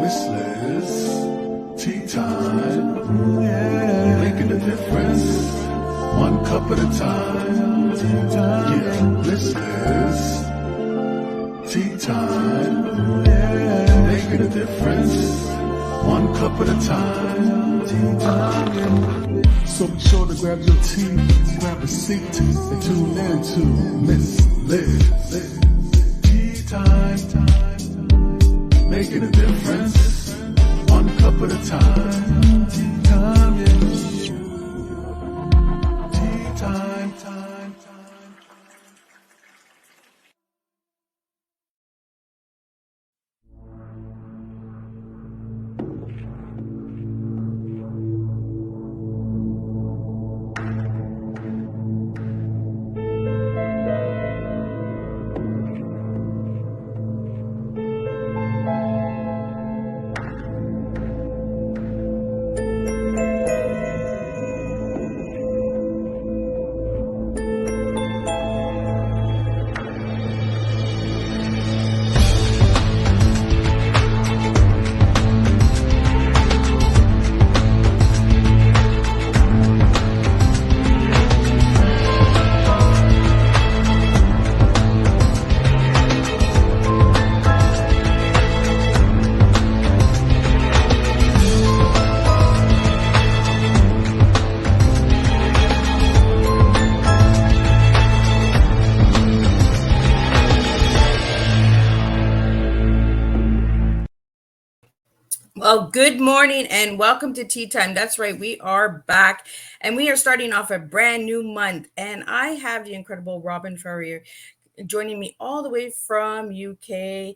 Miss Liz, tea time, yeah, making a difference, one cup at a time, tea time, yeah, Miss Liz, tea time, yeah, making a difference, one cup at a time, tea time, yeah. So be sure to grab your tea, grab a seat, and tune in to Miss Liz, tea time. Making a difference, one cup at a time. Tea time, yeah. Tea time, time, time. Well, good morning and welcome to Tea Time. That's right, we are back and we are starting off a brand new month. And I have the incredible Robin Ferrier joining me all the way from UK,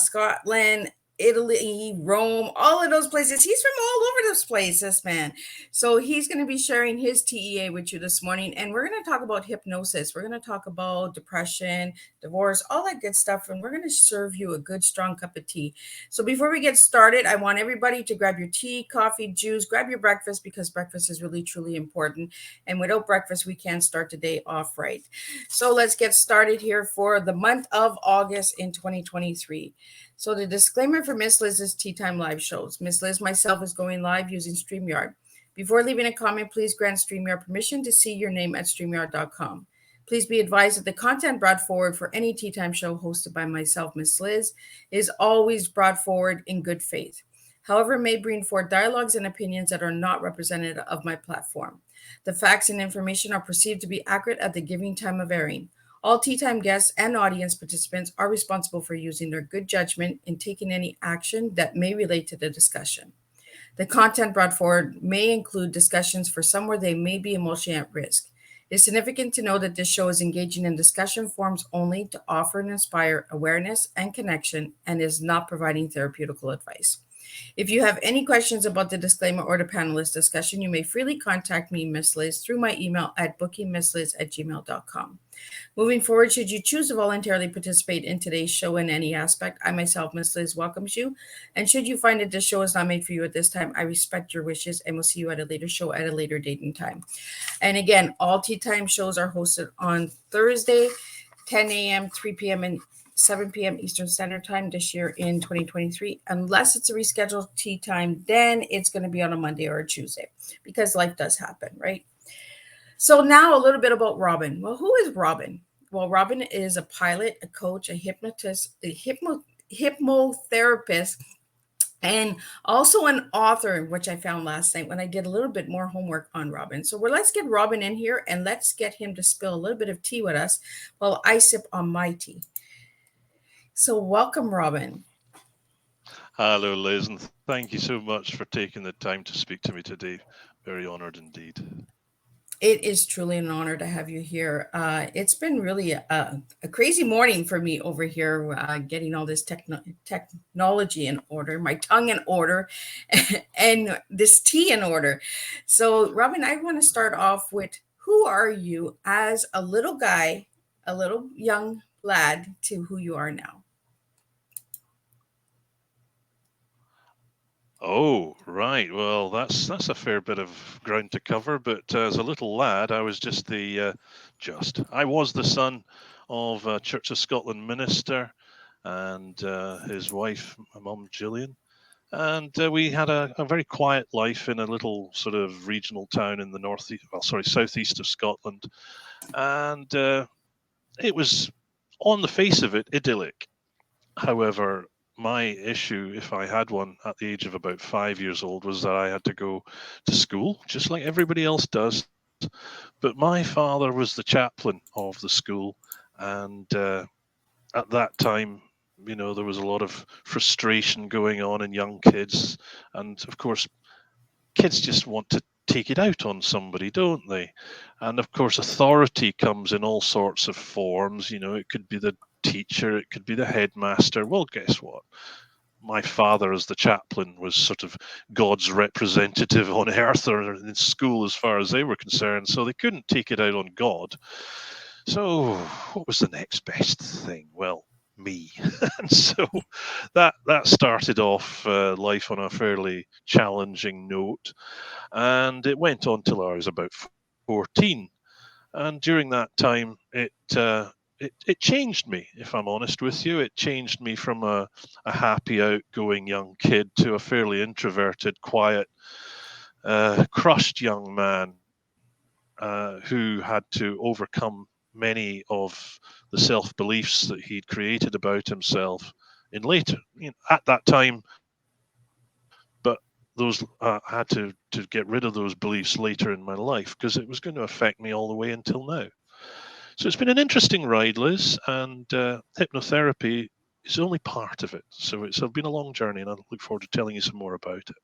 Scotland, Italy, Rome, all of those places. He's from all over those places, this man. So he's going to be sharing his TEA with you this morning. And we're going to talk about hypnosis. We're going to talk about depression, divorce, all that good stuff. And we're going to serve you a good, strong cup of tea. So before we get started, I want everybody to grab your tea, coffee, juice, grab your breakfast because breakfast is really, truly important. And without breakfast, we can't start the day off right. So let's get started here for the month of August in 2023. So the disclaimer for Miss Liz's Tea Time live shows. Miss Liz myself is going live using StreamYard. Before leaving a comment, please grant StreamYard permission to see your name at StreamYard.com. Please be advised that the content brought forward for any Tea Time show hosted by myself, Miss Liz, is always brought forward in good faith. However, it may bring forth dialogues and opinions that are not representative of my platform. The facts and information are perceived to be accurate at the giving time of airing. All Tea Time guests and audience participants are responsible for using their good judgment in taking any action that may relate to the discussion. The content brought forward may include discussions for some where they may be emotionally at risk. It is significant to know that this show is engaging in discussion forums only to offer and inspire awareness and connection and is not providing therapeutical advice. If you have any questions about the disclaimer or the panelist discussion, you may freely contact me, Miss Liz, through my email at bookingmissliz@gmail.com. Moving forward, should you choose to voluntarily participate in today's show in any aspect, I myself, Miss Liz, welcomes you. And should you find that this show is not made for you at this time, I respect your wishes and will see you at a later show at a later date and time. And again, all Tea Time shows are hosted on Thursday, 10 a.m., 3 p.m., and 7 p.m. Eastern Standard Time this year in 2023. Unless it's a rescheduled tea time, then it's going to be on a Monday or a Tuesday because life does happen, right? So now a little bit about Robin. Well, who is Robin? Well, Robin is a pilot, a coach, a hypnotist, a hypnotherapist, and also an author, which I found last night when I did a little bit more homework on Robin. So let's get Robin in here and let's get him to spill a little bit of tea with us while I sip on my tea. So welcome, Robin. Hello, Liz, and thank you so much for taking the time to speak to me today. Very honored indeed. It is truly an honor to have you here. It's been really a crazy morning for me over here, getting all this technology in order, my tongue in order, and this tea in order. So, Robin, I want to start off with who are you as a little guy, a little young lad, to who you are now? Oh, right. Well, that's a fair bit of ground to cover. But as a little lad, I was I was the son of a Church of Scotland minister and his wife, my mum Gillian. And we had a very quiet life in a little sort of regional town in the northeast, well, sorry, southeast of Scotland. And it was, on the face of it, idyllic. However, my issue, if I had one at the age of about 5 years old, was that I had to go to school, just like everybody else does. But my father was the chaplain of the school. And at that time, there was a lot of frustration going on in young kids. And of course, kids just want to take it out on somebody, don't they? And of course, authority comes in all sorts of forms. It could be the teacher, it could be the headmaster. Well, guess what? My father, as the chaplain, was sort of God's representative on earth or in school as far as they were concerned. So they couldn't take it out on God. So what was the next best thing? Well, me. And so that started off life on a fairly challenging note, and it went on till I was about 14. And during that time, it changed me. If I'm honest with you, it changed me from a happy, outgoing young kid to a fairly introverted, quiet, crushed young man who had to overcome many of the self beliefs that he'd created about himself in later, at that time. But those I had to get rid of those beliefs later in my life because it was going to affect me all the way until now. So it's been an interesting ride, Liz, and hypnotherapy is only part of it. So it's been a long journey, and I look forward to telling you some more about it.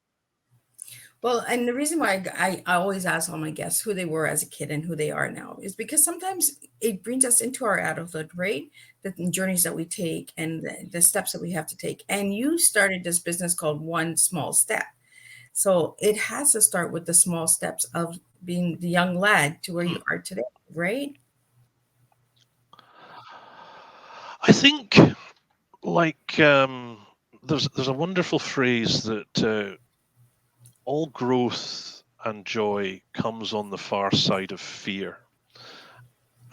Well, and the reason why I always ask all my guests who they were as a kid and who they are now is because sometimes it brings us into our adulthood, right? The journeys that we take and the steps that we have to take. And you started this business called One Small Step. So it has to start with the small steps of being the young lad to where you Hmm. are today, right? I think, like, there's a wonderful phrase that all growth and joy comes on the far side of fear.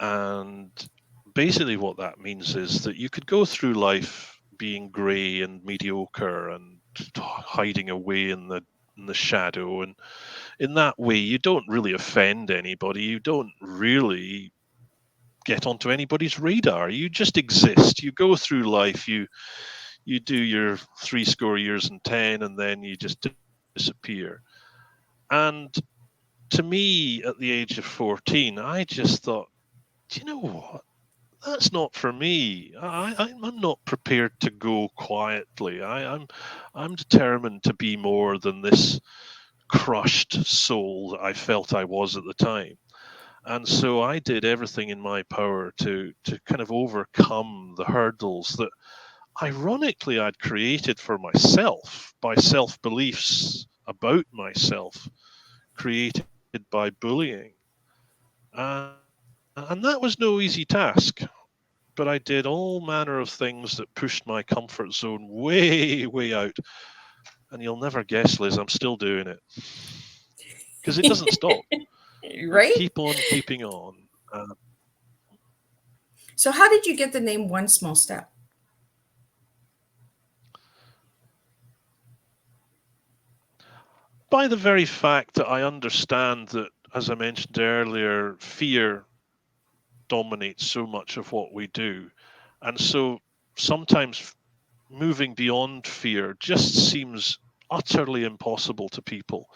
And basically, what that means is that you could go through life being grey and mediocre and hiding away in the shadow. And in that way, you don't really offend anybody. You don't really get onto anybody's radar. You just exist. You go through life. You do your 70 years, and then you just disappear. And to me, at the age of 14, I just thought, do you know what? That's not for me. I'm not prepared to go quietly. I'm determined to be more than this crushed soul that I felt I was at the time. And so I did everything in my power to kind of overcome the hurdles that ironically I'd created for myself by self beliefs about myself created by bullying. And that was no easy task. But I did all manner of things that pushed my comfort zone way, way out. And you'll never guess, Liz, I'm still doing it because it doesn't stop. You Right? keep on keeping on. So how did you get the name One Small Step? By the very fact that I understand that, as I mentioned earlier, fear dominates so much of what we do. And so sometimes moving beyond fear just seems utterly impossible to people.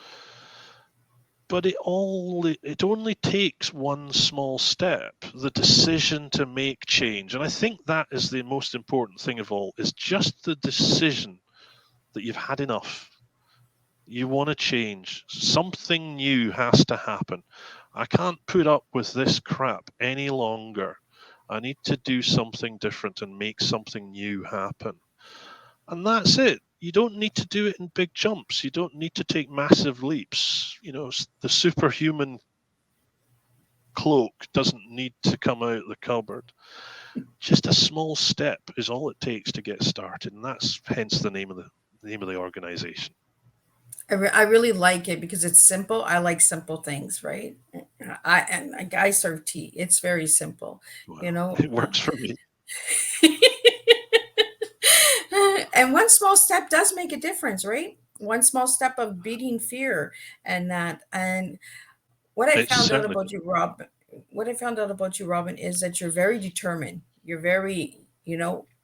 But it only takes one small step, the decision to make change. And I think that is the most important thing of all, is just the decision that you've had enough. You want to change. Something new has to happen. I can't put up with this crap any longer. I need to do something different and make something new happen. And that's it. You don't need to do it in big jumps. You don't need to take massive leaps. The superhuman cloak doesn't need to come out of the cupboard. Just a small step is all it takes to get started, and that's hence the name of the organization. I really like it because it's simple. I like simple things, right? I serve tea. It's very simple, you Well, know. it works for me. And one small step does make a difference, right? One small step of beating fear and that. And what I It found out certainly about you, Rob, what I found out about you, Robin, is that you're very determined. You're very,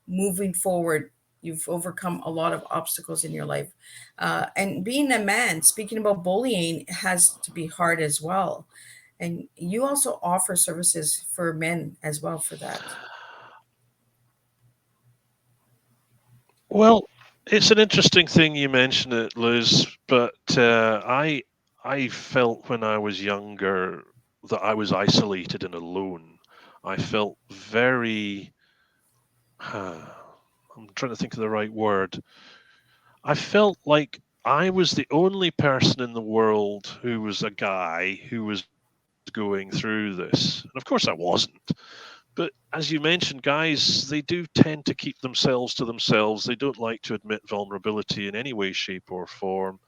moving forward. You've overcome a lot of obstacles in your life. And being a man, speaking about bullying, has to be hard as well. And you also offer services for men as well for that. Well, it's an interesting thing you mention it, Liz, but I felt when I was younger that I was isolated and alone. I felt very I'm trying to think of the right word. I felt like I was the only person in the world who was a guy who was going through this. And of course I wasn't. But as you mentioned, guys, they do tend to keep themselves to themselves. They don't like to admit vulnerability in any way, shape, or form.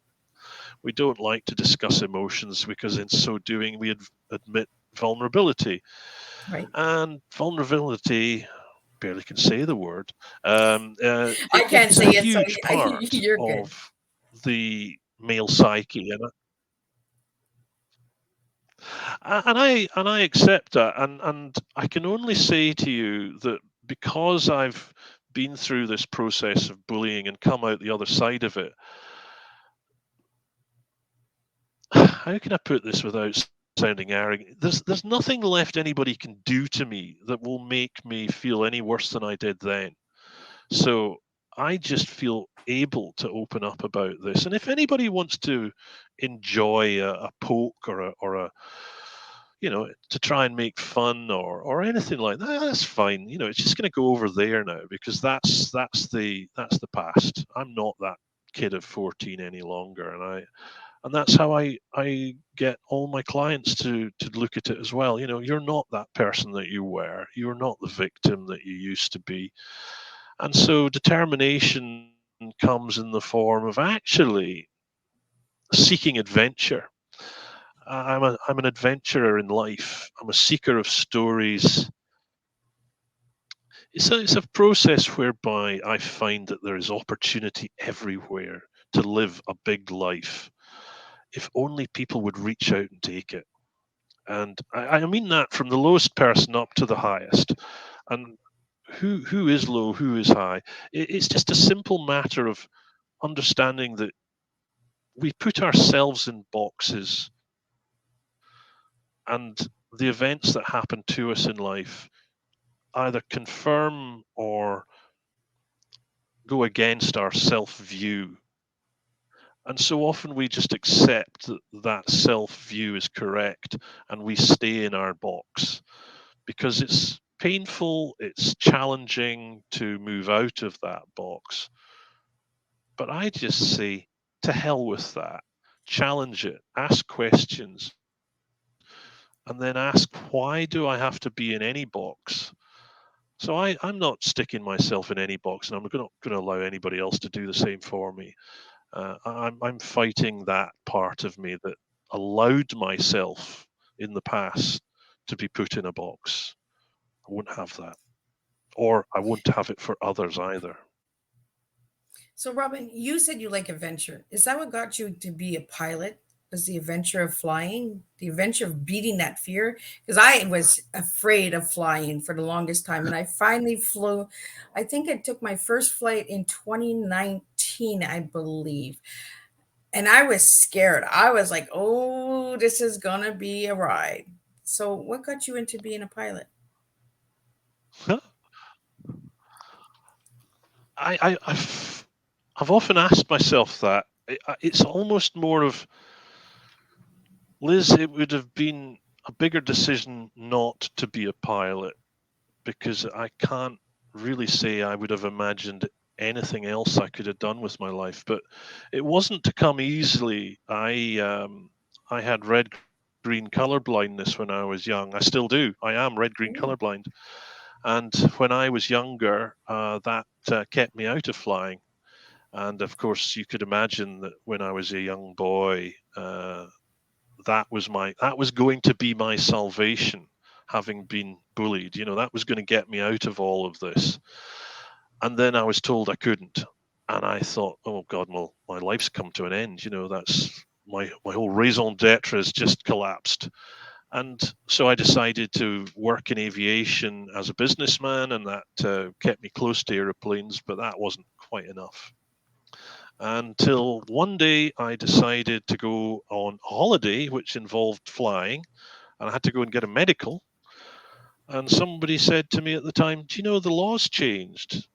We don't like to discuss emotions because in so doing, we admit vulnerability. Right. And vulnerability, barely can say the word, I can't it's a say it, so huge part you're good. of the male psyche. And I accept that, and I can only say to you that because I've been through this process of bullying and come out the other side of it, how can I put this without sounding arrogant? There's nothing left anybody can do to me that will make me feel any worse than I did then. So I just feel able to open up about this. And if anybody wants to enjoy a poke or a to try and make fun or anything like that, that's fine. It's just going to go over there now because that's the past. I'm not that kid of 14 any longer, and that's how I get all my clients to look at it as well. You're not that person that you were. You're not the victim that you used to be. And so determination comes in the form of actually seeking adventure. I'm an adventurer in life. I'm a seeker of stories. It's a process whereby I find that there is opportunity everywhere to live a big life if only people would reach out and take it. And I mean that from the lowest person up to the highest. And who is low, who is high? It's just a simple matter of understanding that we put ourselves in boxes, and the events that happen to us in life either confirm or go against our self view. And so often we just accept that that self view is correct and we stay in our box because it's painful, it's challenging to move out of that box. But I just say, to hell with that. Challenge it, ask questions, and then ask, why do I have to be in any box? So I'm not sticking myself in any box, and I'm not going to allow anybody else to do the same for me. I'm fighting that part of me that allowed myself in the past to be put in a box. I won't have that, or I won't have it for others either. So, Robin, you said you like adventure. Is that what got you to be a pilot? Was the adventure of flying, the adventure of beating that fear? Because I was afraid of flying for the longest time, and I finally flew. I think I took my first flight in 2019, I believe, and I was scared. I was like, "Oh, this is gonna be a ride." So, what got you into being a pilot? I've often asked myself that. It's almost more of, Liz, it would have been a bigger decision not to be a pilot because I can't really say I would have imagined anything else I could have done with my life. But it wasn't to come easily. I had red green color blindness when I was young. I still do. I am red green color Ooh. blind. And when I was younger, that kept me out of flying. And of course, you could imagine that when I was a young boy, that was going to be my salvation, having been bullied. That was going to get me out of all of this. And then I was told I couldn't. And I thought, oh God, well, my life's come to an end. That's my whole raison d'etre has just collapsed. And so I decided to work in aviation as a businessman, and that kept me close to airplanes, but that wasn't quite enough. Until one day I decided to go on holiday, which involved flying, and I had to go and get a medical. And somebody said to me at the time, "Do you know the laws changed?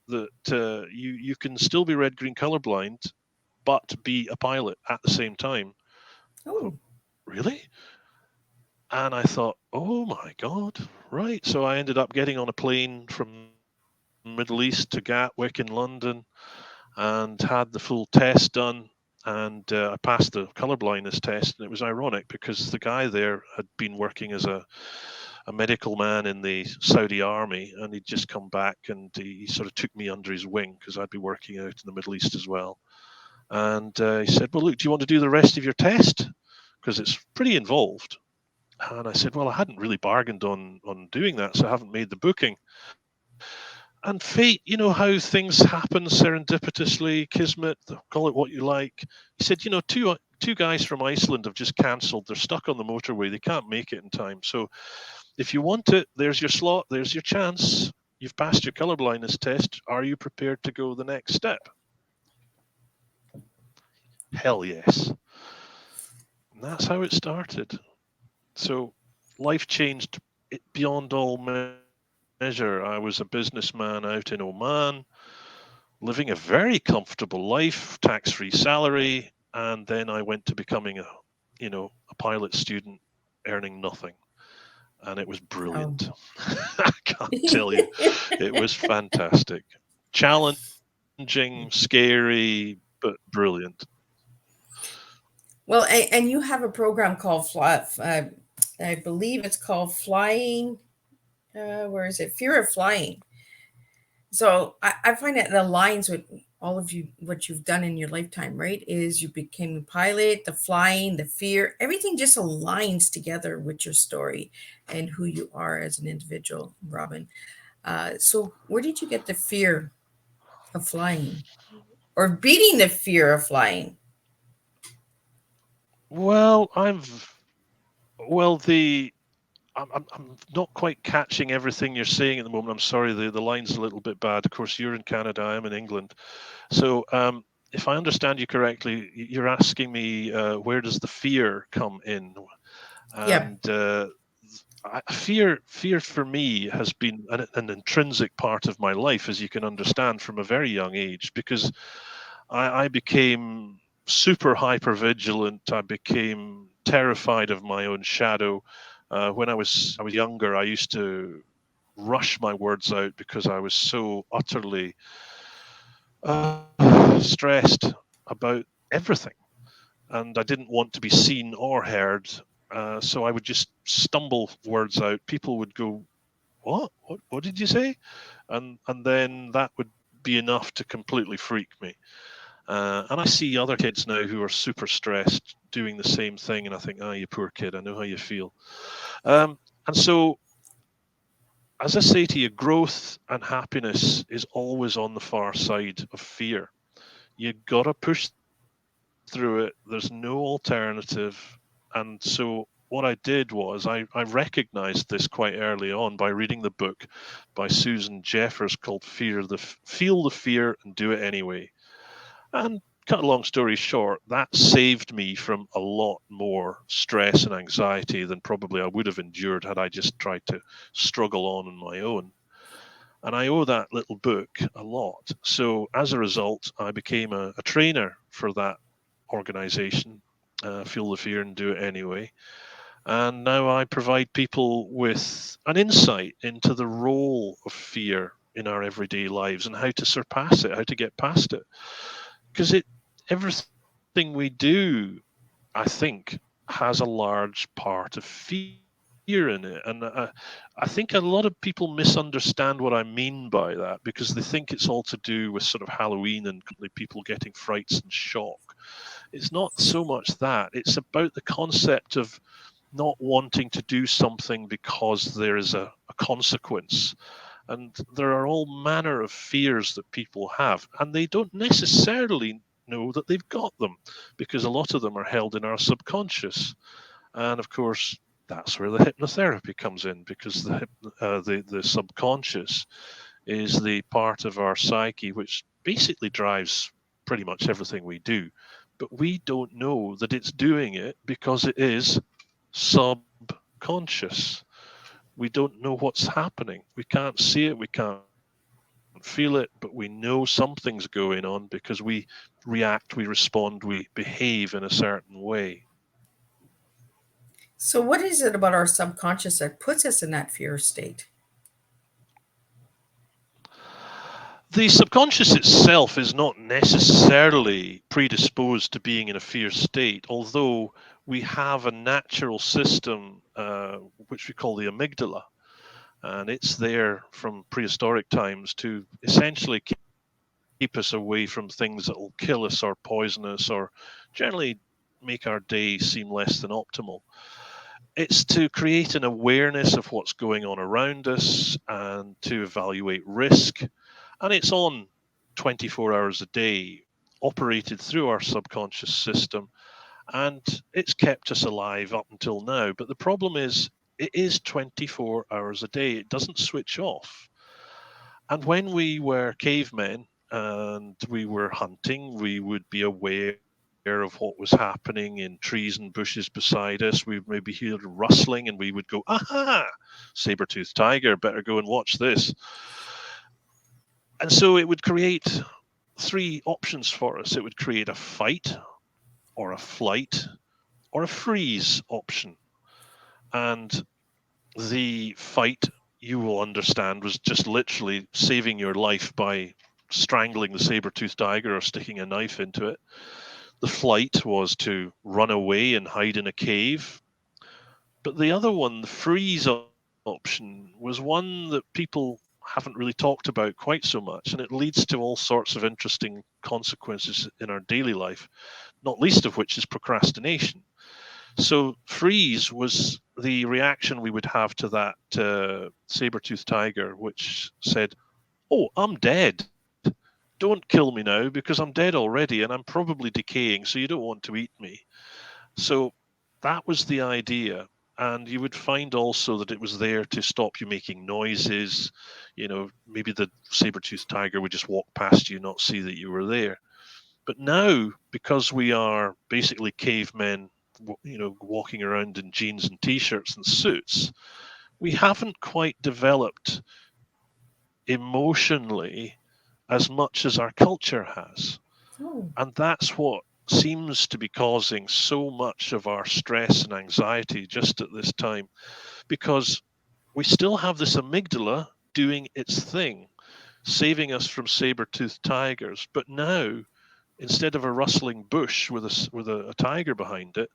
That you can still be red green colorblind, but be a pilot at the same time." I thought, Oh, really? And I thought, oh my God, right. So I ended up getting on a plane from Middle East to Gatwick in London and had the full test done. And I passed the color blindness test. And it was ironic because the guy there had been working as a medical man in the Saudi army, and he'd just come back, and he sort of took me under his wing because I'd be working out in the Middle East as well. And he said, "Well, look, do you want to do the rest of your test? Because it's pretty involved." And I said, "Well, I hadn't really bargained on doing that, so I haven't made the booking." And fate, how things happen serendipitously, kismet, call it what you like. He said, two guys from Iceland have just cancelled. They're stuck on the motorway. They can't make it in time. So if you want it, there's your slot, there's your chance. You've passed your colorblindness test. Are you prepared to go the next step? Hell yes. And that's how it started. So life changed beyond all measure. I was a businessman out in Oman, living a very comfortable life, tax-free salary, and then I went to becoming a pilot student earning nothing. And it was oh. brilliant. I can't tell you. It was fantastic. Challenging, scary, but brilliant. Well, and you have a program called I believe it's called Flying. Where is it? Fear of Flying. So I find that it aligns with all of you, what you've done in your lifetime, right? Is you became a pilot, the flying, the fear, everything just aligns together with your story and who you are as an individual, Robin. So where did you get the fear of flying or beating the fear of flying? Well, the I'm not quite catching everything you're saying at the moment. I'm sorry, the line's a little bit bad. Of course, you're in Canada, I'm in England. So, if I understand you correctly, you're asking me where does the fear come in? Yeah. And fear for me has been an intrinsic part of my life, as you can understand, from a very young age, because I became super hyper vigilant. I became terrified of my own shadow. When I was younger, I used to rush my words out because I was so utterly stressed about everything, and I didn't want to be seen or heard. So I would just stumble words out. People would go, "What? What did you say?" And then that would be enough to completely freak me. And I see other kids now who are super stressed doing the same thing, and I think, "Ah, you poor kid, I know how you feel." And so, as I say to you, growth and happiness is always on the far side of fear. You gotta push through it. There's no alternative. And so what I did was I recognized this quite early on by reading the book by Susan Jeffers called Feel the Fear and Do It Anyway. And cut a long story short, that saved me from a lot more stress and anxiety than probably I would have endured had I just tried to struggle on my own. And I owe that little book a lot. So as a result, I became a trainer for that organization, Feel the Fear and Do It Anyway. And now I provide people with an insight into the role of fear in our everyday lives and how to surpass it, how to get past it. Because everything we do, I think, has a large part of fear in it. And I think a lot of people misunderstand what I mean by that because they think it's all to do with sort of Halloween and people getting frights and shock. It's not so much that. It's about the concept of not wanting to do something because there is a consequence. And there are all manner of fears that people have, and they don't necessarily know that they've got them, because a lot of them are held in our subconscious. And of course, that's where the hypnotherapy comes in, because the subconscious is the part of our psyche which basically drives pretty much everything we do. But we don't know that it's doing it because it is subconscious. We don't know what's happening. We can't see it, we can't feel it, but we know something's going on because we react, we respond, we behave in a certain way. So, what is it about our subconscious that puts us in that fear state? The subconscious itself is not necessarily predisposed to being in a fear state, although we have a natural system which we call the amygdala, and it's there from prehistoric times to essentially keep us away from things that will kill us or poison us or generally make our day seem less than optimal. It's to create an awareness of what's going on around us and to evaluate risk. And it's on 24 hours a day, operated through our subconscious system, and it's kept us alive up until now. But the problem is, it is 24 hours a day, it doesn't switch off. And when we were cavemen and we were hunting, we would be aware of what was happening in trees and bushes beside us. We would maybe hear rustling and we would go, aha, saber-toothed tiger, better go and watch this. And so it would create three options for us. It would create a fight or a flight or a freeze option. And the fight, you will understand, was just literally saving your life by strangling the saber-toothed tiger or sticking a knife into it. The flight was to run away and hide in a cave. But the other one, the freeze option, was one that people haven't really talked about quite so much, and it leads to all sorts of interesting consequences in our daily life, not least of which is procrastination. So freeze was the reaction we would have to that saber-toothed tiger, which said, "Oh, I'm dead. Don't kill me now because I'm dead already and I'm probably decaying, so you don't want to eat me." So that was the idea. And you would find also that it was there to stop you making noises. Maybe the saber-toothed tiger would just walk past you, not see that you were there. But now, because we are basically cavemen, walking around in jeans and t-shirts and suits, we haven't quite developed emotionally as much as our culture has. Oh, And that's what seems to be causing so much of our stress and anxiety just at this time, because we still have this amygdala doing its thing, saving us from saber-toothed tigers. But now, instead of a rustling bush with a tiger behind it,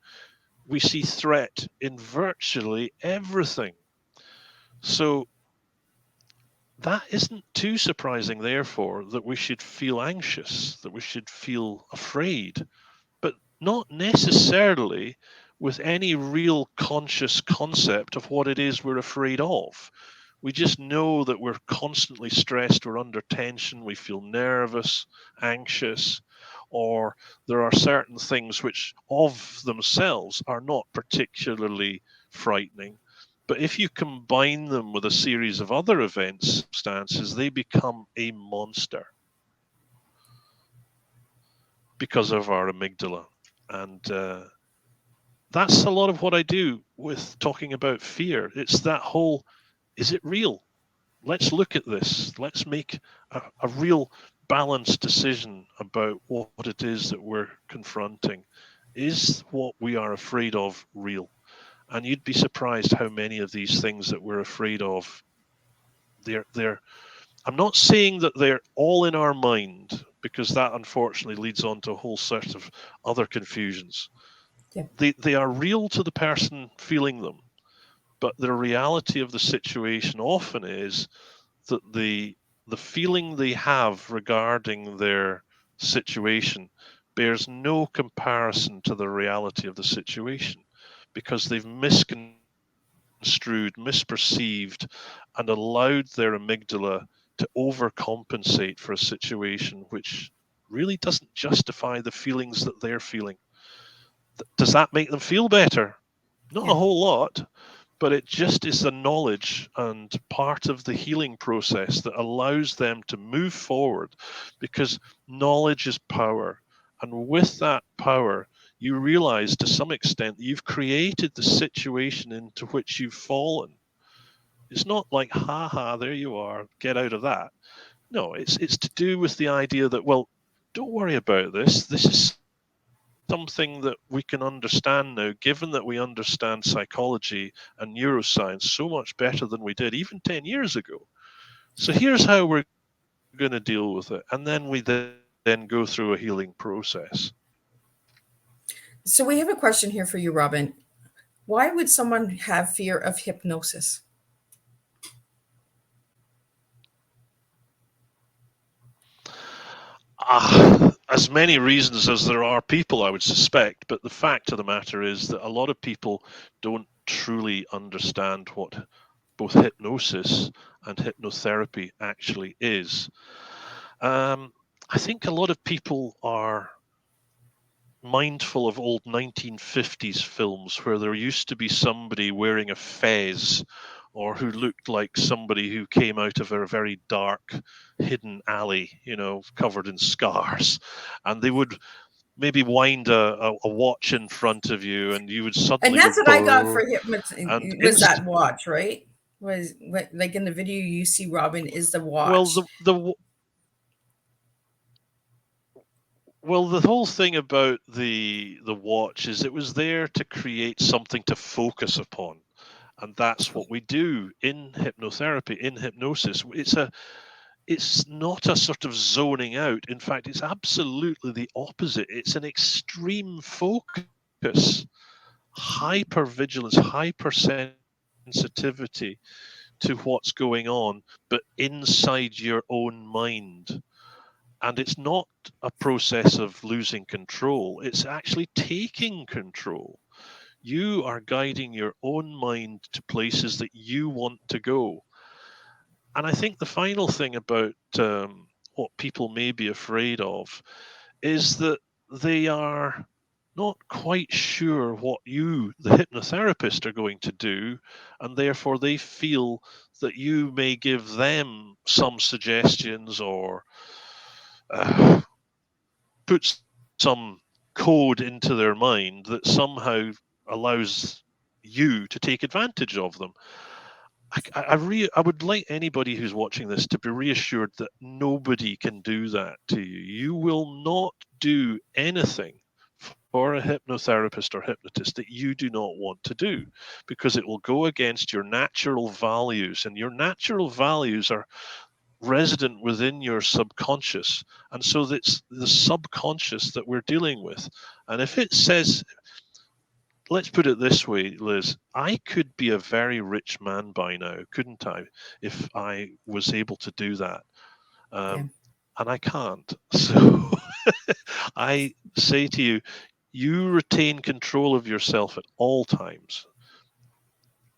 we see threat in virtually everything. So that isn't too surprising, therefore, that we should feel anxious, that we should feel afraid, but not necessarily with any real conscious concept of what it is we're afraid of. We just know that we're constantly stressed, we're under tension, we feel nervous, anxious, or there are certain things which of themselves are not particularly frightening. But if you combine them with a series of other events, circumstances, they become a monster because of our amygdala. And that's a lot of what I do with talking about fear. It's that whole, is it real? Let's look at this. Let's make a real balanced decision about what it is that we're confronting. Is what we are afraid of real? And you'd be surprised how many of these things that we're afraid of, they're I'm not saying that they're all in our mind, because that unfortunately leads on to a whole set of other confusions. yeah. They are real to the person feeling them, but the reality of the situation often is that the feeling they have regarding their situation bears no comparison to the reality of the situation, because they've misconstrued misconstrued, misperceived, and allowed their amygdala to overcompensate for a situation which really doesn't justify the feelings that they're feeling. Does that make them feel better? Not a Yeah. whole lot, but it just is the knowledge and part of the healing process that allows them to move forward, because knowledge is power. And with that power, you realize to some extent that you've created the situation into which you've fallen. It's not like, ha ha, there you are, get out of that. No, it's to do with the idea that, well, don't worry about this. This is something that we can understand now, given that we understand psychology and neuroscience so much better than we did even 10 years ago. So here's how we're going to deal with it. And then we then go through a healing process. So we have a question here for you, Robin. Why would someone have fear of hypnosis? As many reasons as there are people, I would suspect, but the fact of the matter is that a lot of people don't truly understand what both hypnosis and hypnotherapy actually is. I think a lot of people are mindful of old 1950s films where there used to be somebody wearing a fez or who looked like somebody who came out of a very dark, hidden alley, covered in scars. And they would maybe wind a watch in front of you and you would And suddenly go that's what I got brrr, for hypnosis. and Was that watch, right? Was what, like in the video you see Robin is the well, watch. the whole thing about the watch is it was there to create something to focus upon, and that's what we do in hypnotherapy, in hypnosis. It's not a sort of zoning out. In fact, it's absolutely the opposite. It's an extreme focus, hypervigilance, hypersensitivity to what's going on, but inside your own mind. And it's not a process of losing control, it's actually taking control. You are guiding your own mind to places that you want to go. And I think the final thing about what people may be afraid of is that they are not quite sure what you, the hypnotherapist, are going to do, and therefore they feel that you may give them some suggestions or uh, put some code into their mind that somehow allows you to take advantage of them. I would like anybody who's watching this to be reassured that nobody can do that to you. You will not do anything for a hypnotherapist or hypnotist that you do not want to do, because it will go against your natural values, and your natural values are resident within your subconscious. And so it's the subconscious that we're dealing with. And if it says, let's put it this way, Liz, I could be a very rich man by now, couldn't I, if I was able to do that? Yeah. And I can't. So I say to you, you retain control of yourself at all times.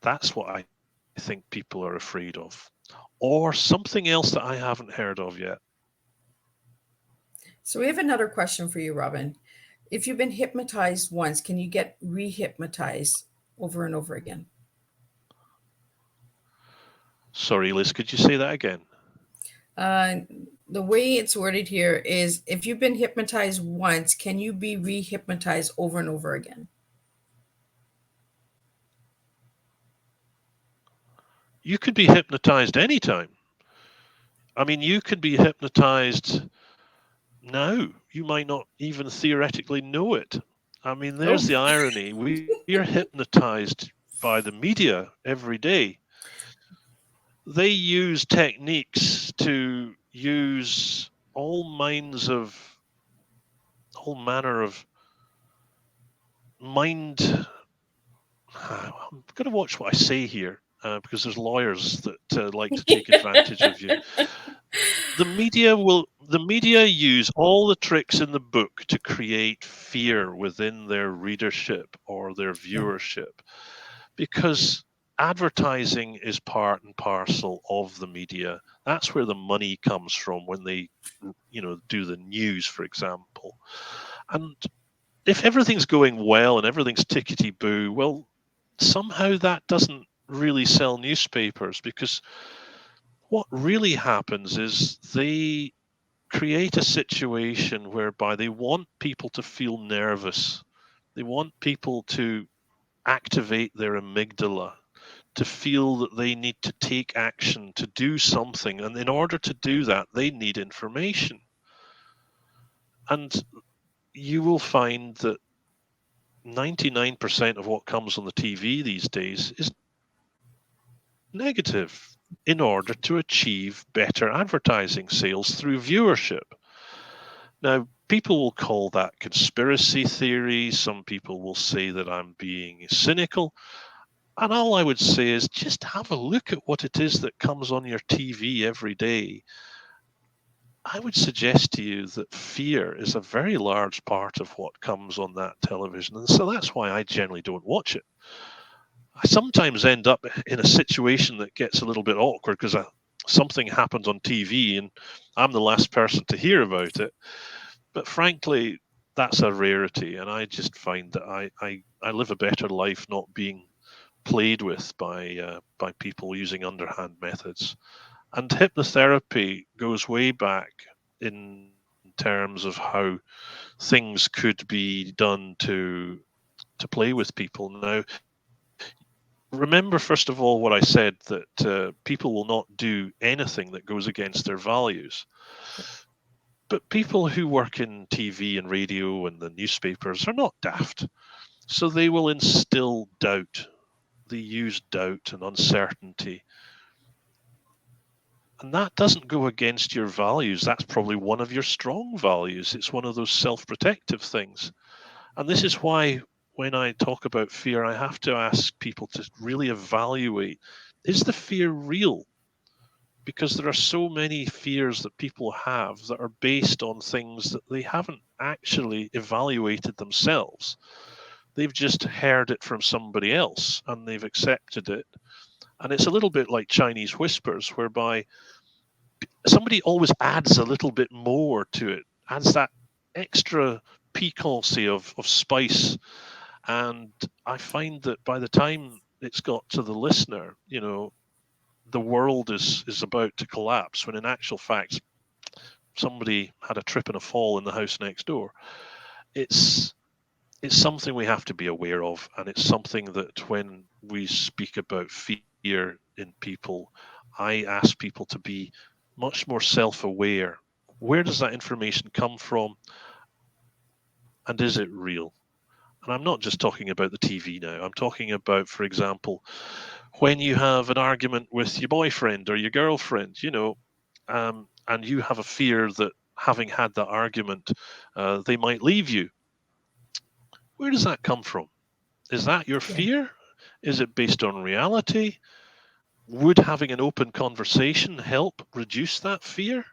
That's what I think people are afraid of. Or something else that I haven't heard of yet. So we have another question for you, Robin. If you've been hypnotized once, can you get re-hypnotized over and over again? Sorry, Liz, could you say that again? Uh, the way it's worded here is if you've been hypnotized once, can you be re-hypnotized over and over again? You could be hypnotized anytime. I mean, you could be hypnotized now. You might not even theoretically know it. I mean, there's Oh, the irony. We are hypnotized by the media every day. They use techniques to use all manner of mind. I'm going to watch what I say here because there's lawyers that like to take advantage of you. The media use all the tricks in the book to create fear within their readership or their yeah. viewership, because advertising is part and parcel of the media. That's where the money comes from when they, do the news, for example. And if everything's going well and everything's tickety boo, well, somehow that doesn't really sell newspapers, because what really happens is they create a situation whereby they want people to feel nervous. They want people to activate their amygdala, to feel that they need to take action, to do something. And in order to do that, they need information. And you will find that 99% of what comes on the TV these days is negative in order to achieve better advertising sales through viewership. Now, people will call that conspiracy theory. Some people will say that I'm being cynical. And all I would say is just have a look at what it is that comes on your TV every day. I would suggest to you that fear is a very large part of what comes on that television. And so that's why I generally don't watch it. I sometimes end up in a situation that gets a little bit awkward because something happens on TV and I'm the last person to hear about it. But frankly, that's a rarity. And I just find that I live a better life not being played with by people using underhand methods. And hypnotherapy goes way back in terms of how things could be done to play with people. Now, remember first of all what I said, that people will not do anything that goes against their values. But people who work in TV and radio and the newspapers are not daft. So they will instill doubt. They use doubt and uncertainty. And that doesn't go against your values. That's probably one of your strong values. It's one of those self-protective things. And this is why when I talk about fear, I have to ask people to really evaluate, is the fear real? Because there are so many fears that people have that are based on things that they haven't actually evaluated themselves. They've just heard it from somebody else and they've accepted it. And it's a little bit like Chinese whispers, whereby somebody always adds a little bit more to it, adds that extra piquancy of spice. And I find that by the time it's got to the listener, the world is about to collapse, when in actual fact, somebody had a trip and a fall in the house next door. It's something we have to be aware of, and it's something that when we speak about fear in people, I ask people to be much more self-aware. Where does that information come from, and is it real? And I'm not just talking about the TV now. I'm talking about, for example, when you have an argument with your boyfriend or your girlfriend, and you have a fear that having had that argument, they might leave you. Where does that come from? Is that your fear? Is it based on reality? Would having an open conversation help reduce that fear?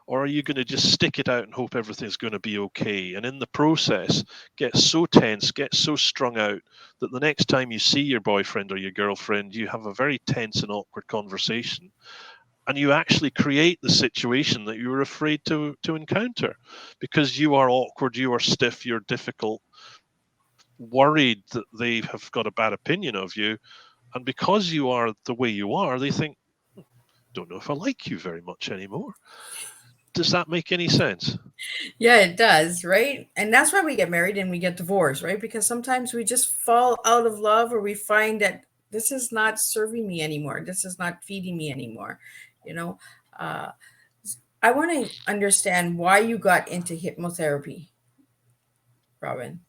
Or are you going to just stick it out and hope everything's going to be okay? And in the process, get so tense, get so strung out that the next time you see your boyfriend or your girlfriend, you have a very tense and awkward conversation. And you actually create the situation that you were afraid to encounter, because you are awkward, you are stiff, you're difficult, worried that they have got a bad opinion of you. And because you are the way you are, they think, don't know if I like you very much anymore. Does that make any sense? Yeah, it does, right? And that's why we get married and we get divorced, right? Because sometimes we just fall out of love, or we find that this is not serving me anymore. This is not feeding me anymore. You know, uh, I want to understand why you got into hypnotherapy, Robin.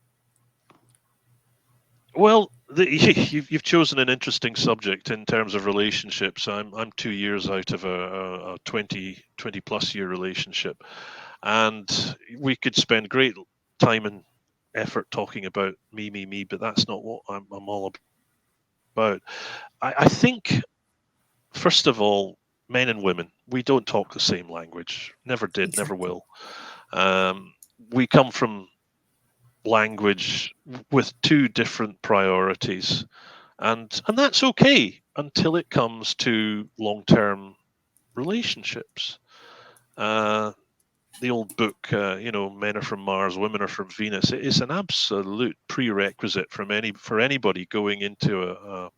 Well, you've chosen an interesting subject in terms of relationships. I'm 2 years out of a 20 plus year relationship, and we could spend great time and effort talking about me, but that's not what I'm all about. I think, first of all, men and women, we don't talk the same language. Never did, never Exactly. will. We come from language with two different priorities, and that's okay. until it comes to long-term relationships. Uh, the old book, Men Are From Mars, Women Are From Venus. It is an absolute prerequisite for anybody going into a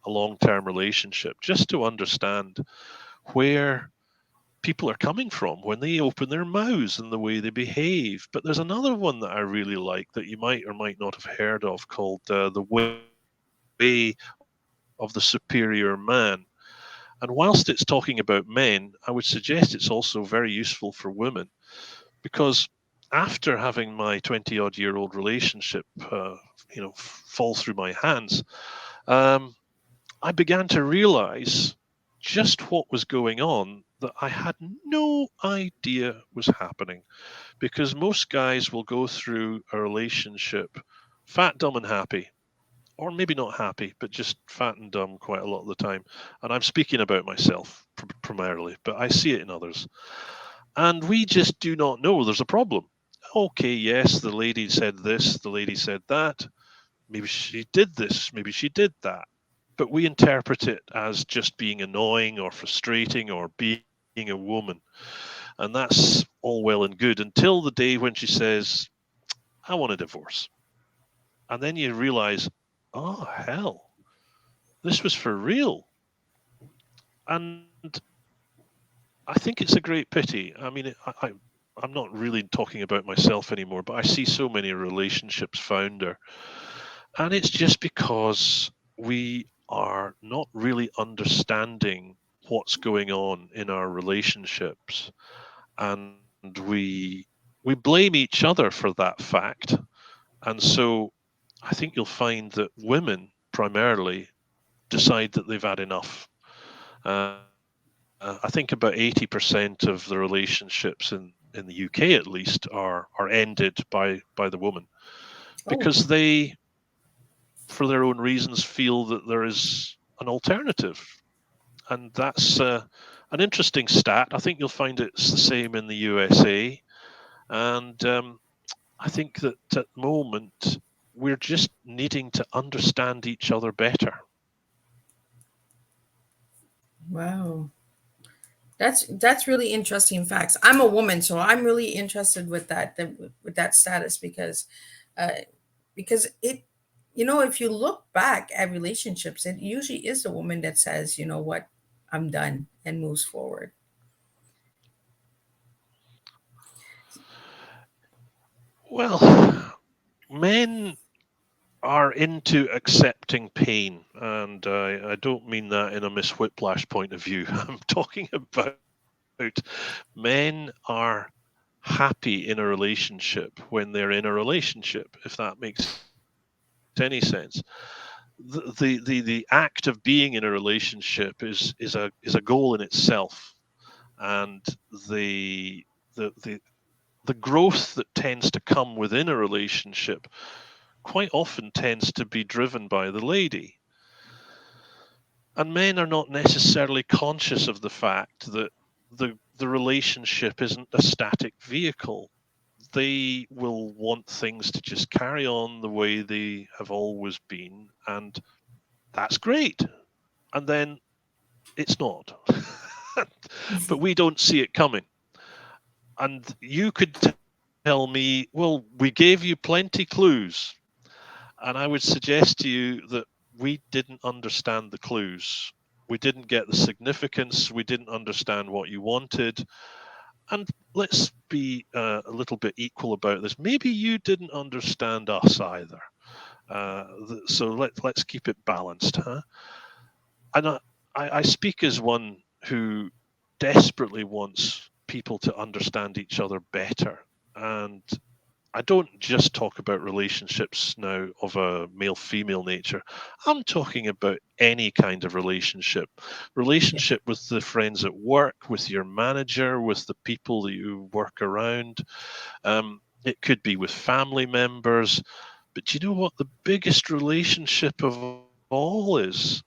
long-term relationship, just to understand where people are coming from when they open their mouths and the way they behave. But there's another one that I really like that you might or might not have heard of, called The Way of the Superior Man. And whilst it's talking about men, I would suggest it's also very useful for women, because after having my 20-odd-year-old relationship, fall through my hands, um, I began to realize just what was going on that I had no idea was happening. Because most guys will go through a relationship fat, dumb, and happy, or maybe not happy, but just fat and dumb quite a lot of the time. And I'm speaking about myself primarily, but I see it in others. And we just do not know there's a problem. Okay, yes, the lady said this, the lady said that. Maybe she did this, maybe she did that. But we interpret it as just being annoying or frustrating or being a woman. And that's all well and good until the day when she says, I want a divorce. And then you realize, oh, hell, this was for real. And I think it's a great pity. I mean, I'm not really talking about myself anymore, but I see so many relationships founder. And it's just because we are not really understanding what's going on in our relationships. And we blame each other for that fact. And so I think you'll find that women primarily decide that they've had enough. I think about 80% of the relationships in the UK at least are ended by the woman, because Oh, they, for their own reasons, feel that there is an alternative. And that's an interesting stat. I think you'll find it's the same in the USA. And I think that at the moment, we're just needing to understand each other better. wow. That's really interesting facts. I'm a woman, so I'm really interested with with that status uh, because it, if you look back at relationships, it usually is the woman that says, you know what, I'm done, and moves forward. Well, men are into accepting pain, and I don't mean that in a Miss Whiplash point of view. I'm talking about men are happy in a relationship when they're in a relationship, if that makes any sense. The act of being in a relationship is a goal in itself, and the the the the growth that tends to come within a relationship quite often tends to be driven by the lady. And men are not necessarily conscious of the fact that the relationship isn't a static vehicle. They will want things to just carry on the way they have always been, and that's great. And then it's not. But we don't see it coming. And you could tell me, well, we gave you plenty clues. And I would suggest to you that we didn't understand the clues. We didn't get the significance. We didn't understand what you wanted. And let's be a little bit equal about this. Maybe you didn't understand us either. So let's keep it balanced, huh? And I speak as one who desperately wants people to understand each other better. And I don't just talk about relationships now of a male female nature. I'm talking about any kind of relationship. Yeah. Relationship with the friends at work, with your manager, with the people that you work around. It could be with family members. But you know what? The biggest relationship of all is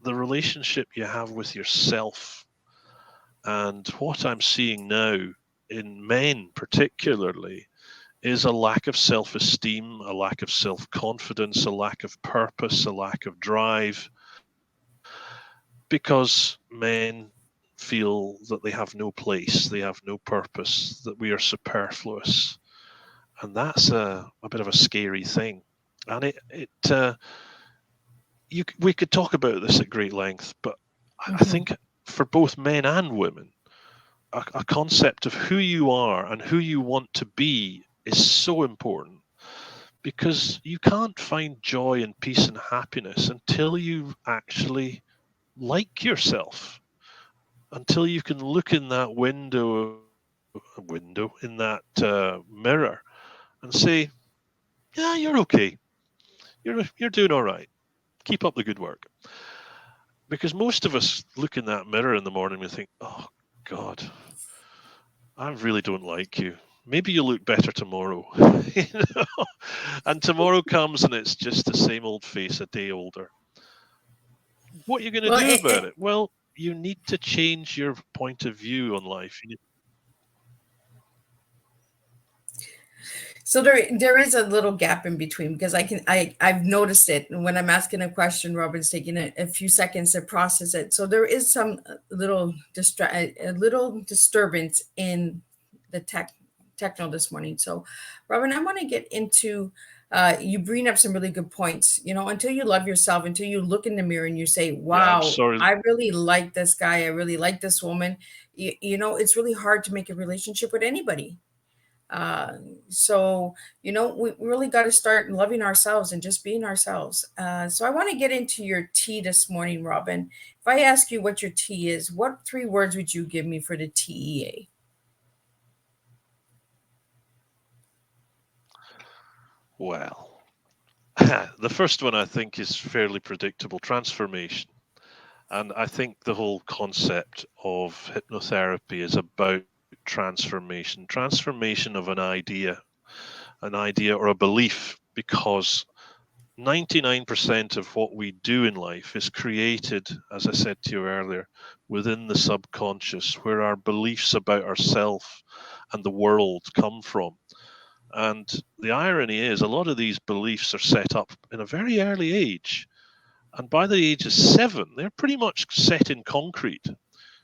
the relationship you have with yourself. And what I'm seeing now in men, particularly, is a lack of self esteem, a lack of self confidence, a lack of purpose, a lack of drive. because men feel that they have no place, they have no purpose, that we are superfluous. And that's a bit of a scary thing. And we could talk about this at great length, but I Hmm. think for both men and women, a concept of who you are and who you want to be is so important, because you can't find joy and peace and happiness until you actually like yourself, until you can look in that window in that mirror and say, yeah, you're okay, you're doing all right, keep up the good work. Because most of us look in that mirror in the morning and think, oh God, I really don't like you. Maybe you'll look better tomorrow. You know? And tomorrow comes and it's just the same old face, a day older. What are you going to Well, do about it? Well, you need to change your point of view on life. so there is a little gap in between, because I've noticed it, and when I'm asking a question, Robin's taking a few seconds to process it. So there is some a little disturbance in the techno this morning. So, Robin, I want to get into. You bring up some really good points. Until you love yourself, until you look in the mirror and you say, Yeah, I'm "Wow, sorry. I really like this guy. I really like this woman." It's really hard to make a relationship with anybody. Uh, so we really got to start loving ourselves and just being ourselves. So I want to get into your tea this morning, Robin. If I ask you what your tea is, what three words would you give me for the TEA? Well, the first one I think is fairly predictable: transformation. And I think the whole concept of hypnotherapy is about transformation of an idea or a belief, because 99% of what we do in life is created, as I said to you earlier, within the subconscious, where our beliefs about ourselves and the world come from. And the irony is, a lot of these beliefs are set up in a very early age. And by the age of 7, they're pretty much set in concrete.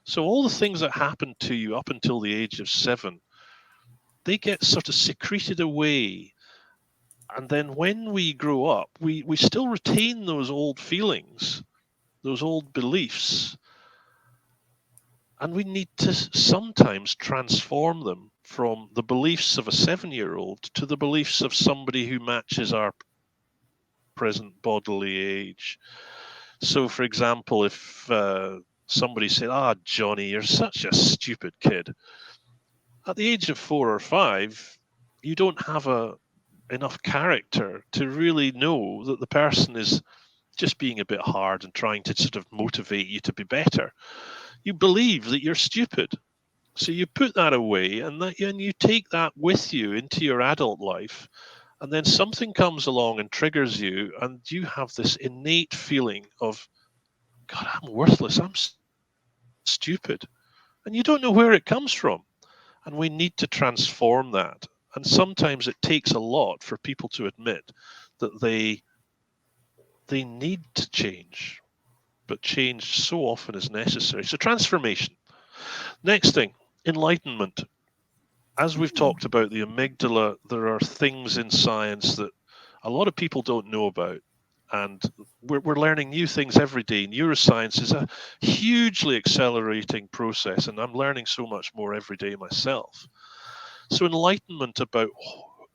So all the things that happen to you up until the age of 7, they get sort of secreted away. And then when we grow up, we still retain those old feelings, those old beliefs, and we need to sometimes transform them from the beliefs of a 7-year-old to the beliefs of somebody who matches our present bodily age. So, for example, if somebody said, "Ah, Johnny, you're such a stupid kid," at the age of 4 or 5, you don't have enough character to really know that the person is just being a bit hard and trying to sort of motivate you to be better. You believe that you're stupid. So you put that away, and you take that with you into your adult life, and then something comes along and triggers you, and you have this innate feeling of, God, I'm worthless, I'm stupid. And you don't know where it comes from. And we need to transform that. And sometimes it takes a lot for people to admit that they need to change, but change so often is necessary. So transformation. Next thing, enlightenment. As we've talked about the amygdala, there are things in science that a lot of people don't know about. And we're learning new things every day. Neuroscience is a hugely accelerating process, and I'm learning so much more every day myself. So, enlightenment about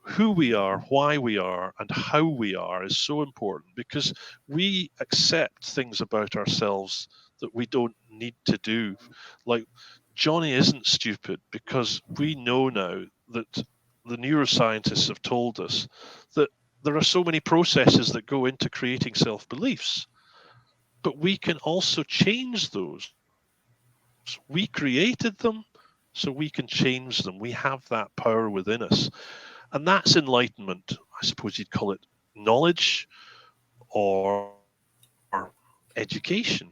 who we are, why we are, and how we are is so important, because we accept things about ourselves that we don't need to do. Like, Johnny isn't stupid, because we know now that the neuroscientists have told us that there are so many processes that go into creating self beliefs, but we can also change those. We created them, so we can change them. We have that power within us. And that's enlightenment. I suppose you'd call it knowledge or education.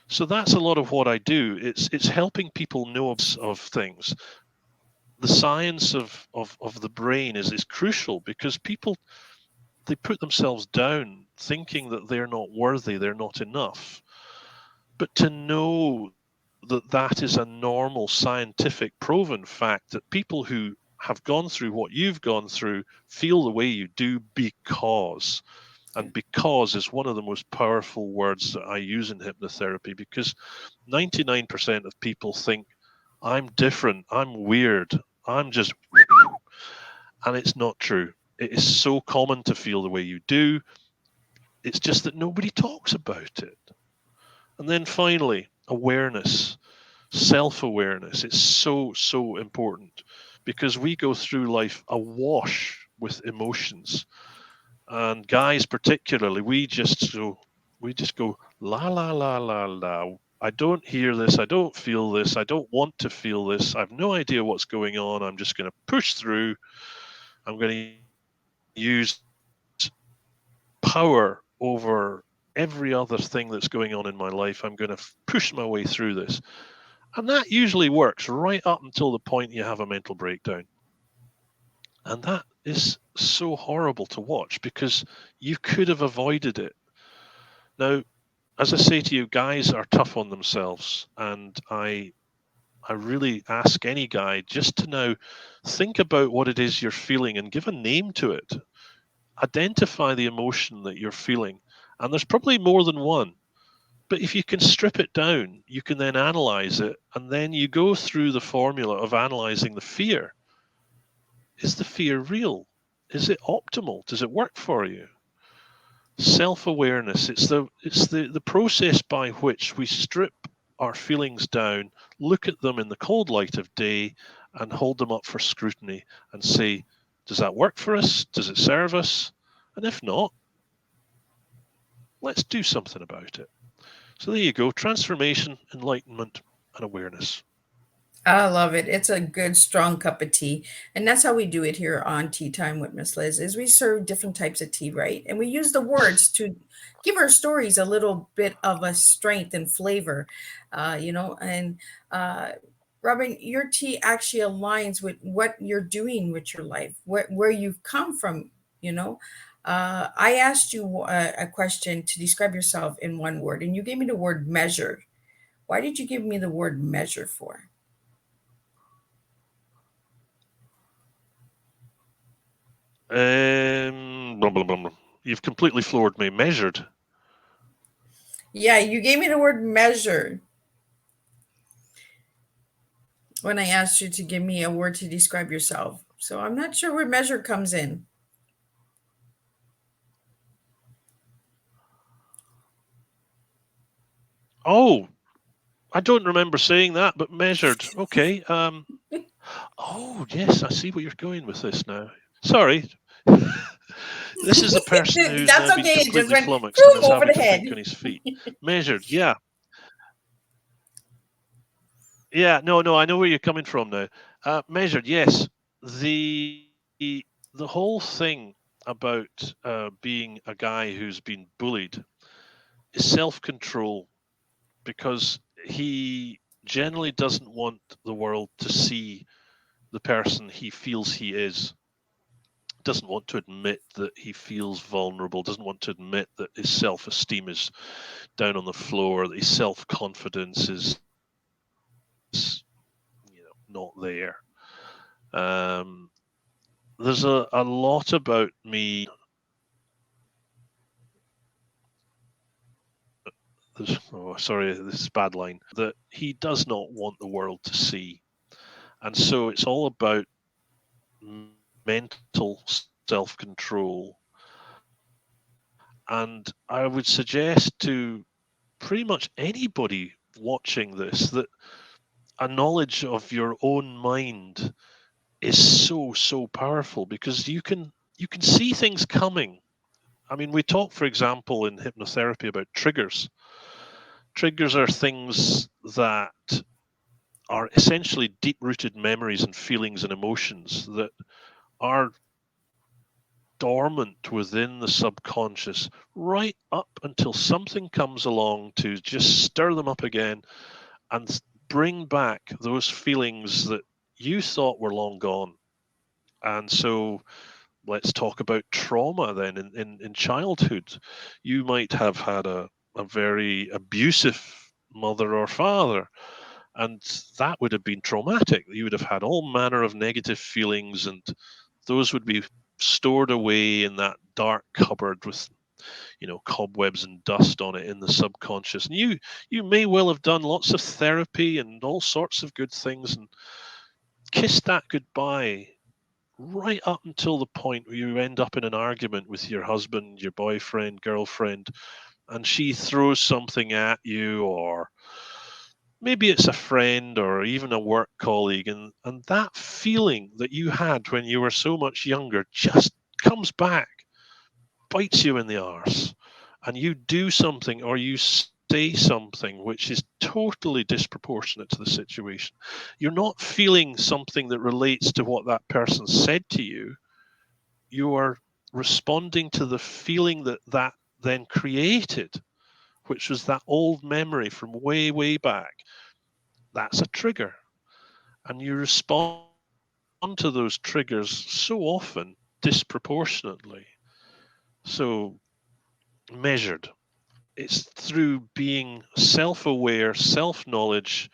So that's a lot of what I do. It's helping people know of things. The science of the brain is crucial, because people, they put themselves down thinking that they're not worthy, they're not enough. But to know that that is a normal scientific proven fact, that people who have gone through what you've gone through feel the way you do because. And because is one of the most powerful words that I use in hypnotherapy, because 99% of people think I'm different, I'm weird, I'm just, and it's not true. It is so common to feel the way you do. It's just that nobody talks about it. And then finally, awareness, self-awareness. It's so, so important, because we go through life awash with emotions. And guys particularly, we just go la la la la la. I don't hear this, I don't feel this, I don't want to feel this, I've no idea what's going on, I'm just going to push through. I'm going to use power over every other thing that's going on in my life. I'm going to push my way through this. And that usually works right up until the point you have a mental breakdown. And that is so horrible to watch, because you could have avoided it. Now, as I say to you, guys are tough on themselves. And I really ask any guy just to now think about what it is you're feeling and give a name to it. Identify the emotion that you're feeling. And there's probably more than one. But if you can strip it down, you can then analyze it. And then you go through the formula of analyzing the fear. Is the fear real? Is it optimal? Does it work for you? Self-awareness. It's the process by which we strip our feelings down, look at them in the cold light of day, and hold them up for scrutiny and say, does that work for us? Does it serve us? And if not, let's do something about it. So there you go. Transformation, enlightenment, and awareness. I love it. It's a good, strong cup of tea. And that's how we do it here on Tea Time with Miss Liz, is we serve different types of tea, right? And we use the words to give our stories a little bit of a strength and flavor, and uh, Robin, your tea actually aligns with what you're doing with your life, where you've come from, you know. I asked you a question to describe yourself in one word, and you gave me the word measure. Why did you give me the word measure for? Blah, blah, blah, blah. You've completely floored me. Measured. Yeah, you gave me the word measure when I asked you to give me a word to describe yourself. So I'm not sure where measure comes in. Oh, I don't remember saying that, but measured. Okay. Oh, yes, I see where you're going with this now. Sorry. This is a person who's That's now been okay. It just completely went flummoxed and boom is over having the to head. think on his feet. Measured. Yeah. Yeah. No, no, I know where you're coming from now. Measured. Yes. The the whole thing about being a guy who's been bullied is self-control, because he generally doesn't want the world to see the person he feels he is. Doesn't want to admit that he feels vulnerable, doesn't want to admit that his self-esteem is down on the floor, that his self-confidence is not there. um, there's a lot about me. Sorry, this is a bad line, that he does not want the world to see. And so it's all about mental self-control. And I would suggest to pretty much anybody watching this that a knowledge of your own mind is so, so powerful, because you can see things coming. I mean, we talk, for example, in hypnotherapy about triggers. Triggers are things that are essentially deep-rooted memories and feelings and emotions that are dormant within the subconscious right up until something comes along to just stir them up again and bring back those feelings that you thought were long gone. And so let's talk about trauma then. In childhood, you might have had a very abusive mother or father. And that would have been traumatic. You would have had all manner of negative feelings, and those would be stored away in that dark cupboard with cobwebs and dust on it in the subconscious. And you may well have done lots of therapy and all sorts of good things and kissed that goodbye right up until the point where you end up in an argument with your husband, your boyfriend, girlfriend, and she throws something at you, or maybe it's a friend or even a work colleague, and that feeling that you had when you were so much younger just comes back, bites you in the arse, and you do something or you say something which is totally disproportionate to the situation. You're not feeling something that relates to what that person said to you. You are responding to the feeling that then created, which was that old memory from way, way back. That's a trigger. And you respond to those triggers so often disproportionately. So, measured. It's through being self aware, self knowledge,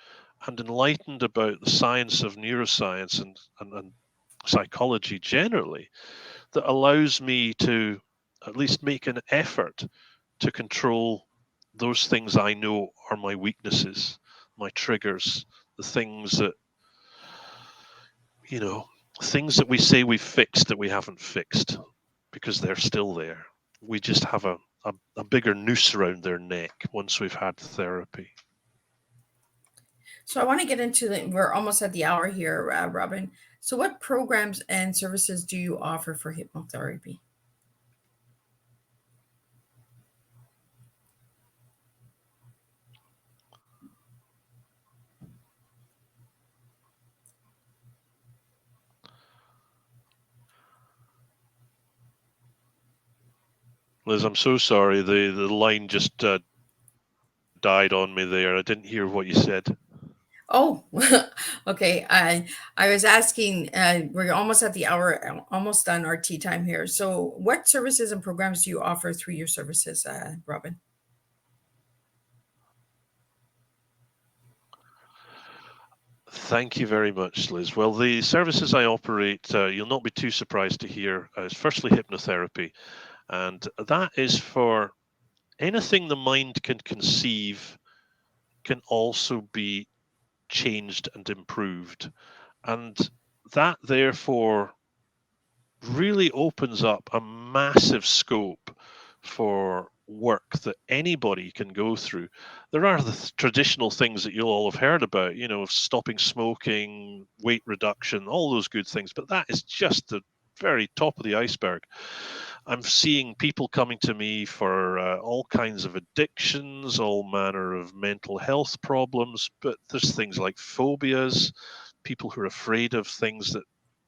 and enlightened about the science of neuroscience and psychology generally that allows me to at least make an effort to control those things I know are my weaknesses, my triggers, the you know, things that we say we've fixed that we haven't fixed because they're still there. We just have a bigger noose around their neck once we've had therapy. So I want to get into we're almost at the hour here, Robin. So what programs and services do you offer for hypnotherapy? Liz, I'm so sorry. The line just died on me there. I didn't hear what you said. Oh, okay. I was asking. We're almost at the hour, almost done our tea time here. So, what services and programs do you offer through your services, Robin? Thank you very much, Liz. Well, the services I operate, you'll not be too surprised to hear, is firstly hypnotherapy. And that is for anything the mind can conceive can also be changed and improved. And that, therefore, really opens up a massive scope for work that anybody can go through. There are the traditional things that you'll all have heard about, stopping smoking, weight reduction, all those good things, but that is just the very top of the iceberg. I'm seeing people coming to me for all kinds of addictions, all manner of mental health problems, but there's things like phobias, people who are afraid of things that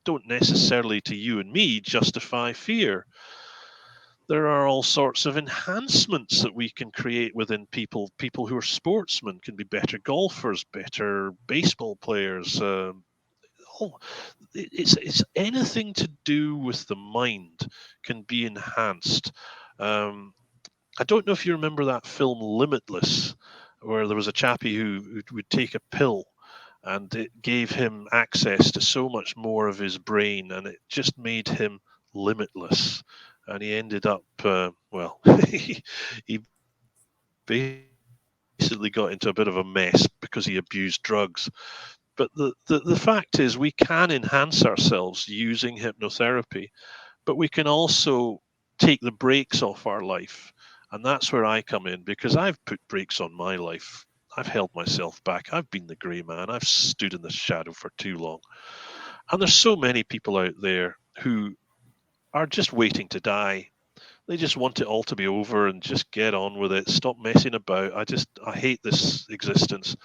don't necessarily, to you and me, justify fear. There are all sorts of enhancements that we can create within people. People who are sportsmen can be better golfers, better baseball players. Oh, it's anything to do with the mind can be enhanced. Um, I don't know if you remember that film Limitless, where there was a chappie who would take a pill and it gave him access to so much more of his brain, and it just made him limitless. And he ended up, well, he basically got into a bit of a mess because he abused drugs. But the fact is, we can enhance ourselves using hypnotherapy, but we can also take the brakes off our life. And that's where I come in because I've put brakes on my life. I've held myself back. I've been the grey man. I've stood in the shadow for too long. And there's so many people out there who are just waiting to die. They just want it all to be over and just get on with it. Stop messing about. I hate this existence.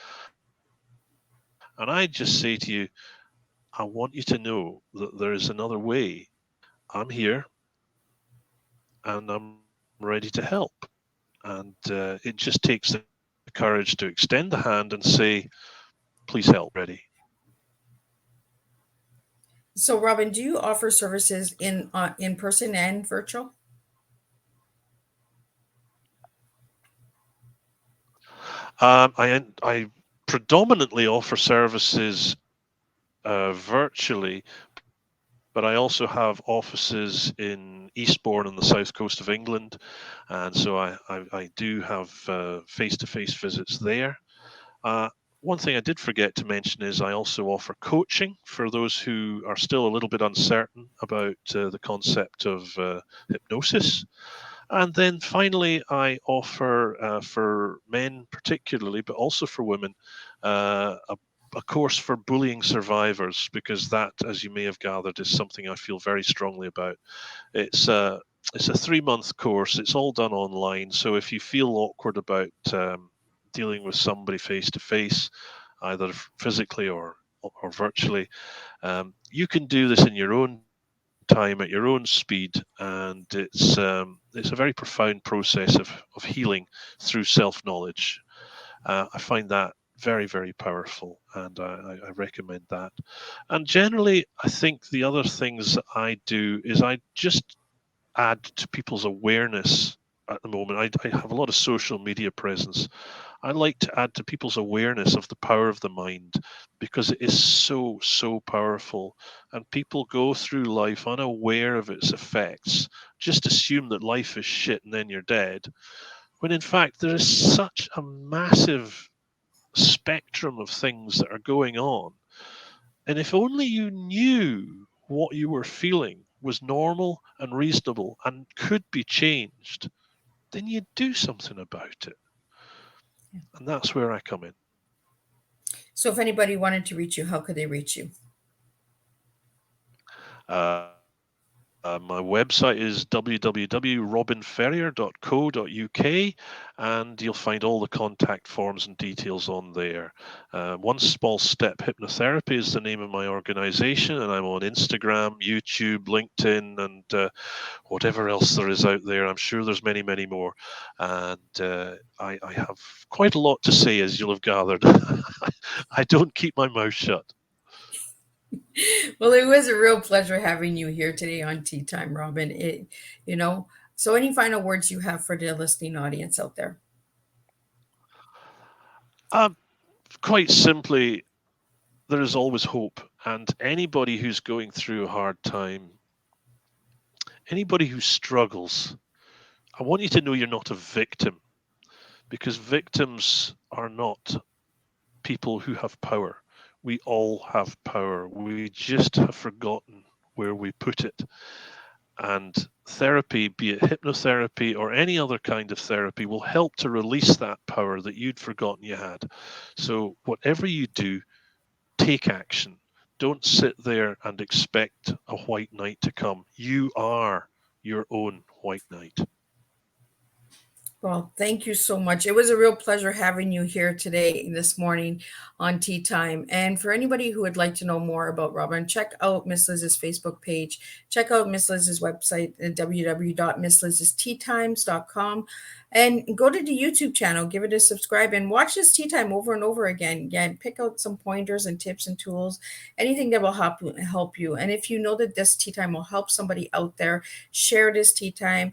And I just say to you, I want you to know that there is another way. I'm here and I'm ready to help. And it just takes the courage to extend the hand and say, please help, I'm ready. So, Robin, do you offer services in person and virtual? I predominantly offer services virtually, but I also have offices in Eastbourne on the south coast of England, and so I do have face to face visits there. Uh, One thing I did forget to mention is I also offer coaching for those who are still a little bit uncertain about the concept of hypnosis. And then finally, I offer for men particularly, but also for women, a course for bullying survivors, because that, as you may have gathered, is something I feel very strongly about. It's a it's a 3 month course. It's all done online. So if you feel awkward about dealing with somebody face to face, either physically or virtually, you can do this in your own time at your own speed, and it's a very profound process of healing through self knowledge. I find that very powerful, and I recommend that. And generally, I think the other things that I do is I just add to people's awareness. At the moment, I have a lot of social media presence. I like to add to people's awareness of the power of the mind, because it is so powerful. And people go through life unaware of its effects, just assume that life is shit and then you're dead, when in fact there is such a massive spectrum of things that are going on. And if only you knew what you were feeling was normal and reasonable and could be changed, then you'd do something about it. And that's where I come in. So if anybody wanted to reach you, how could they reach you? My website is www.robinferrier.co.uk, and you'll find all the contact forms and details on there. One Small Step Hypnotherapy is the name of my organization, and I'm on Instagram, YouTube, LinkedIn, and whatever else there is out there. I'm sure there's many more. And I have quite a lot to say, as you'll have gathered. I don't keep my mouth shut. Well, it was a real pleasure having you here today on Tea Time, Robin. You know, so any final words you have for the listening audience out there? Um, Quite simply, there is always hope. And anybody who's going through a hard time, anybody who struggles, I want you to know you're not a victim, because victims are not people who have power. We all have power. We just have forgotten where we put it. And therapy, be it hypnotherapy or any other kind of therapy, will help to release that power that you'd forgotten you had. So, whatever you do, take action. Don't sit there and expect a white knight to come. You are your own white knight. Well, thank you so much. It was a real pleasure having you here today, this morning on Tea Time. And for anybody who would like to know more about Robin, check out Miss Liz's Facebook page. Check out Miss Liz's website at www.misslizsteatimes.com, and go to the YouTube channel, give it a subscribe, and watch this Tea Time over and over again. Again, pick out some pointers and tips and tools, anything that will help you. And if you know that this Tea Time will help somebody out there, share this Tea Time,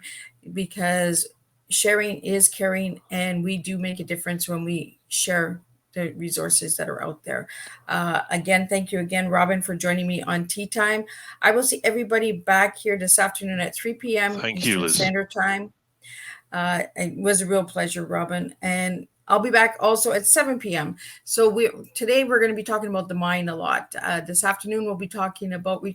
because sharing is caring, and we do make a difference when we share the resources that are out there. Again, thank you again, Robin, for joining me on Tea Time. I will see everybody back here this afternoon at 3 p.m. Thank you, Eastern Liz. Standard Time. It was a real pleasure, Robin. And I'll be back also at 7 p.m. So today we're going to be talking about the mind a lot. This afternoon we'll be talking about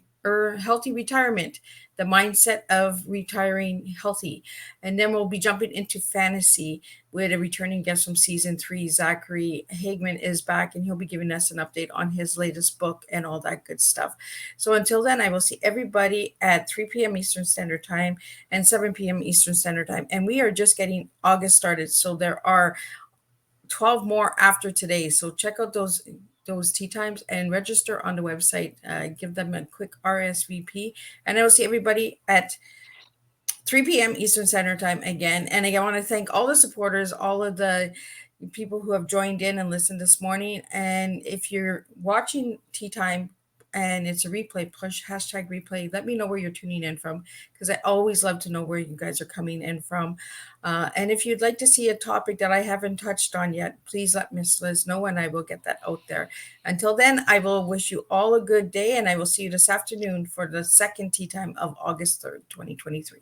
healthy retirement, the mindset of retiring healthy. And then we'll be jumping into fantasy with a returning guest from season 3. Zachary Hagman is back, and he'll be giving us an update on his latest book and all that good stuff. So until then, I will see everybody at 3 p.m. Eastern Standard Time and 7 p.m. Eastern Standard Time. And we are just getting August started. So there are 12 more after today. So check out those tea times and register on the website. Give them a quick RSVP, and I will see everybody at 3 p.m. Eastern Standard Time again. And again, I want to thank all the supporters, all of the people who have joined in and listened this morning. And if you're watching Tea Time and it's a replay. Push hashtag replay. Let me know where you're tuning in from, because I always love to know where you guys are coming in from. And if you'd like to see a topic that I haven't touched on yet, please let Miss Liz know, and I will get that out there. Until then, I will wish you all a good day, and I will see you this afternoon for the second tea time of August 3rd, 2023.